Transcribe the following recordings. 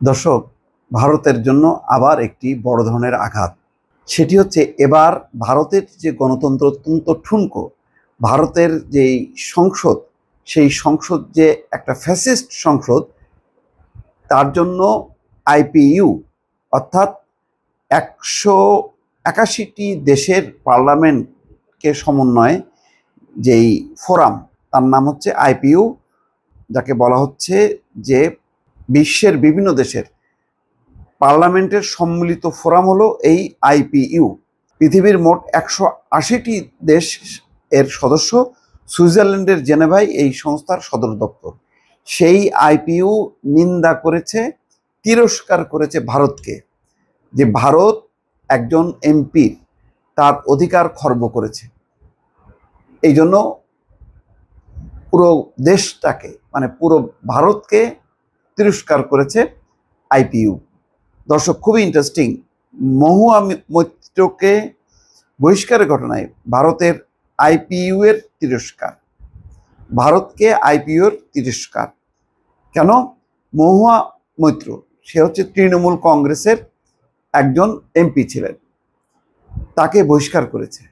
দর্শক, ভারতের জন্য আবার একটি বড় ধরনের আঘাত। সেটি হচ্ছে এবার ভারতের যে গণতন্ত্র অত্যন্ত ঠুনকো। ভারতের যেই সংসদ, সেই সংসদ যে একটা ফ্যাসিস্ট সংসদ, তার জন্য আইপিইউ অর্থাৎ 181টি দেশের পার্লামেন্টকে সমন্বয়ে যেই ফোরাম, তার নাম হচ্ছে আইপিইউ, যাকে বলা হচ্ছে যে বিশ্বের বিভিন্ন দেশের পার্লামেন্টের সম্মিলিত ফোরাম হলো এই আইপিইউ। পৃথিবীর মোট 180টি দেশ এর সদস্য। সুইজারল্যান্ডের জেনেভায় এই সংস্থার সদর দপ্তর। সেই আইপিইউ নিন্দা করেছে, তিরস্কার করেছে ভারতকে, যে ভারত একজন এমপি তার অধিকার খর্ব করেছে। এই জন্য পুরো দেশটাকে, মানে পুরো ভারতকে তিরস্কার করেছে আইপিইউ। দর্শক, খুবই ইন্টারেস্টিং। মহুয়া মৈত্রকে বহিষ্কারের ঘটনায় ভারতের আইপিইউ এর তিরস্কার, ভারতকে আইপিইউ এর তিরস্কার কেন? মহুয়া মৈত্র, সে হচ্ছে তৃণমূল কংগ্রেসের একজন এমপি ছিলেন, তাকে বহিষ্কার করেছে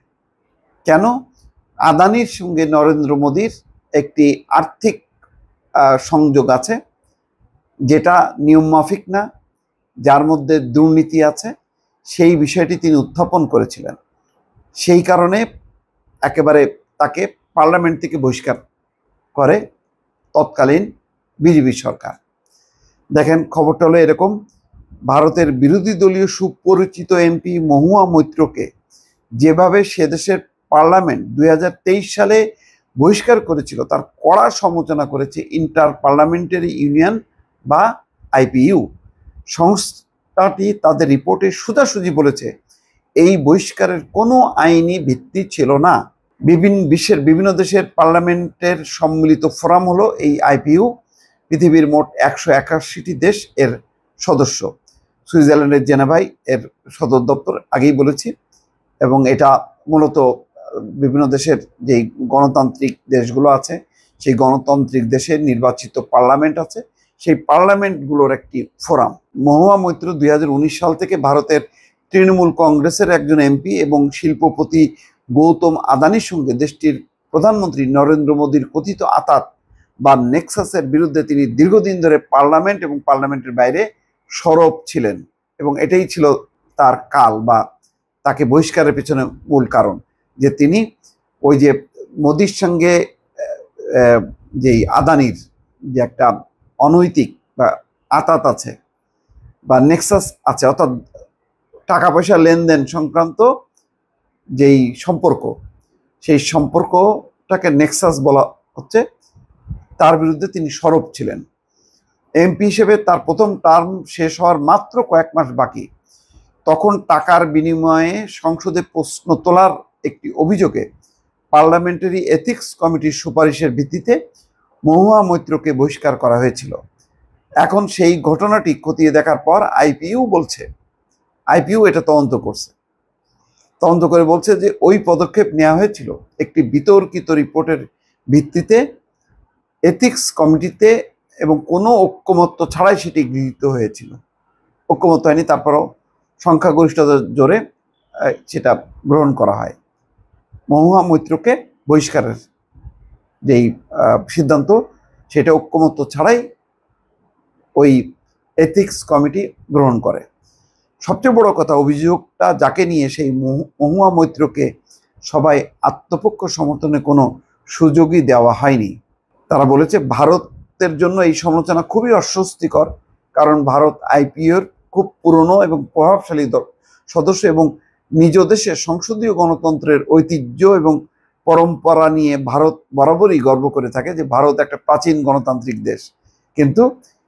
কেন? আদানির সঙ্গে নরেন্দ্র মোদীর একটি আর্থিক সংযোগ আছে, যেটা নিয়মমাফিক না, যার মধ্যে দুর্নীতি আছে, সেই বিষয়টি তিনি উত্থাপন করেছিলেন। সেই কারণে একেবারে তাকে পার্লামেন্ট থেকে বহিষ্কার করে তৎকালীন বিজেপি সরকার। দেখেন, খবরটা হলো এরকম: ভারতের বিরোধী দলীয় সুপরিচিত এমপি মহুয়া মৈত্রকে যেভাবে সে দেশের পার্লামেন্ট 2023 সালে বহিষ্কার করেছিল, তার কড়া সমালোচনা করেছে ইন্টার পার্লামেন্টারি ইউনিয়ন বা আইপিইউ। সংস্থাটি তাদের রিপোর্টে সোজাসুজি বলেছে এই বহিষ্কারের কোনো আইনি ভিত্তি ছিল না। বিশ্বের বিভিন্ন দেশের পার্লামেন্টের সম্মিলিত ফোরাম হলো এই আইপিইউ। পৃথিবীর মোট 181টি দেশ এর সদস্য। সুইজারল্যান্ডের জেনেভায় এর সদর দপ্তর, আগেই বলেছি, এবং এটা মূলত বিভিন্ন দেশের যেই গণতান্ত্রিক দেশগুলো আছে, সেই গণতান্ত্রিক দেশের নির্বাচিত পার্লামেন্ট আছে, সেই পার্লামেন্টগুলোর একটি ফোরাম। মহুয়া মৈত্র 2019 সাল থেকে ভারতের তৃণমূল কংগ্রেসের একজন এমপি এবং শিল্পপতি গৌতম আদানির সঙ্গে দেশটির প্রধানমন্ত্রী নরেন্দ্র মোদীর কথিত আতাত বা নেক্সাসের বিরুদ্ধে তিনি দীর্ঘদিন ধরে পার্লামেন্ট এবং পার্লামেন্টের বাইরে সরব ছিলেন, এবং এটাই ছিল তার কাল বা তাকে বহিষ্কারের পেছনে মূল কারণ, যে তিনি ওই যে মোদির সঙ্গে যেই আদানির যে একটা অনৈতিক বা আতাত আছে বা নেক্সাস আছে, অর্থাৎ টাকা পয়সা লেনদেন সংক্রান্ত যেই সম্পর্ক, সেই সম্পর্কটাকে নেক্সাস বলা হচ্ছে, তার বিরুদ্ধে তিনি সরব ছিলেন। এমপি হিসেবে তার প্রথম টার্ম শেষ হওয়ার মাত্র কয়েক মাস বাকি, তখন টাকার বিনিময়ে সংসদে প্রশ্ন তোলার একটি অভিযোগে পার্লামেন্টারি এথিক্স কমিটির সুপারিশের ভিত্তিতে মহুয়া মৈত্রকে বহিষ্কার করা হয়েছিল। এখন সেই ঘটনাটি খতিয়ে দেখার পর আইপিইউ বলছে, আইপিইউ এটা তদন্ত করে বলছে যে ওই পদক্ষেপ নেওয়া হয়েছিল একটি বিতর্কিত রিপোর্টের ভিত্তিতে এথিক্স কমিটিতে, এবং কোনো ঐক্যমত্য ছাড়াই সেটি গৃহীত হয়েছিল। ঐক্যমত্য হয়নি, তারপরও সংখ্যাগরিষ্ঠতার জোরে সেটা গ্রহণ করা হয়। মহুয়া মৈত্রকে বহিষ্কারের যেই সিদ্ধান্ত, সেটা ঐক্যমত্য ছাড়াই ওই এথিক্স কমিটি গ্রহণ করে। সবচেয়ে বড় কথা, অভিযোগটা যাকে নিয়ে, সেই মহুয়া মৈত্রকে সবাই আত্মপক্ষ সমর্থনে কোনো সুযোগই দেওয়া হয়নি। তারা বলেছে ভারতের জন্য এই সমালোচনা খুবই অস্বস্তিকর, কারণ ভারত আইপিইউর খুব পুরনো এবং প্রভাবশালী সদস্য, এবং নিজ দেশের সংসদীয় গণতন্ত্রের ঐতিহ্য এবং পরম্পরা নিয়ে ভারত বরাবরই গর্ব করে থাকে যে ভারত একটা প্রাচীন গণতান্ত্রিক দেশ। কিন্তু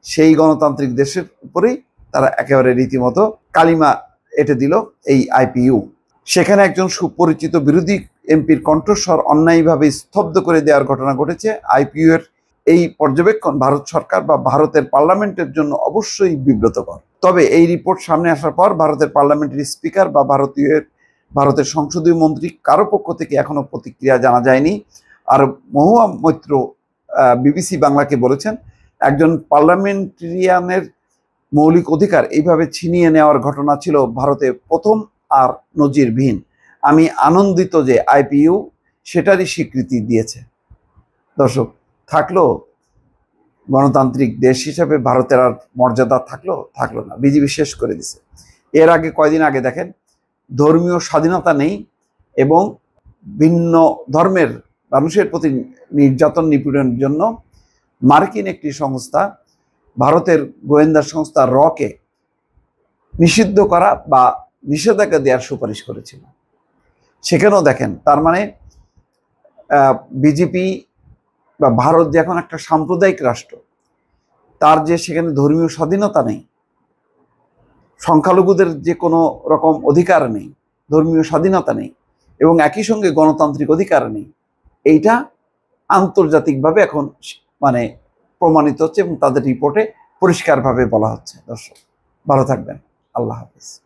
সেই গণতান্ত্রিক দেশের উপরেই তারা একেবারে রীতিমতো কালিমা এঁটে দিল এই আইপিইউ। সেখানে একজন সুপরিচিত বিরোধী এমপির কণ্ঠস্বর অন্যায়ভাবে স্তব্ধ করে দেওয়ার ঘটনা ঘটেছে। আইপিইউ এর এই পর্যবেক্ষণ ভারত সরকার বা ভারতের পার্লামেন্টের জন্য অবশ্যই বিব্রতকর। তবে এই রিপোর্ট সামনে আসার পর ভারতের পার্লামেন্টারি স্পিকার বা ভারতের সংসদীয় মন্ত্রী কারো পক্ষ থেকে এখনো প্রতিক্রিয়া জানা যায়নি। আর মহুয়া মৈত্র বিবিসি বাংলাকে বলেছেন, একজন পার্লামেন্টেরিয়ানের মৌলিক অধিকার এইভাবে ছিনিয়ে নেওয়ার ঘটনা ছিল ভারতে প্রথম আর নজিরবিহীন। আমি আনন্দিত যে আইপিইউ সেটারই স্বীকৃতি দিয়েছে। দর্শক, থাকলো গণতান্ত্রিক দেশ হিসেবে ভারতের আর মর্যাদা থাকলো না, বিজেপি শেষ করে দিছে। এর আগে কয়দিন আগে দেখেন, ধর্মীয় স্বাধীনতা নেই এবং ভিন্ন ধর্মের মানুষের প্রতি নির্যাতন নিপীড়নের জন্য মার্কিন একটি সংস্থা ভারতের গোয়েন্দা সংস্থা রকে নিষিদ্ধ করা বা নিষেধাজ্ঞা দেওয়ার সুপারিশ করেছিল। সেখানেও দেখেন, তার মানে বিজেপি বা ভারত যে এখন একটা সাম্প্রদায়িক রাষ্ট্র, তার যে সেখানে ধর্মীয় স্বাধীনতা নেই, সংখ্যালঘুদের যে কোনো রকম অধিকার নেই, ধর্মীয় স্বাধীনতা নেই এবং একই সঙ্গে গণতান্ত্রিক অধিকার নেই, এইটা আন্তর্জাতিকভাবে এখন মানে প্রমাণিত হচ্ছে এবং তাদের রিপোর্টে পরিষ্কারভাবে বলা হচ্ছে। দর্শক, ভালো থাকবেন। আল্লাহ হাফেজ।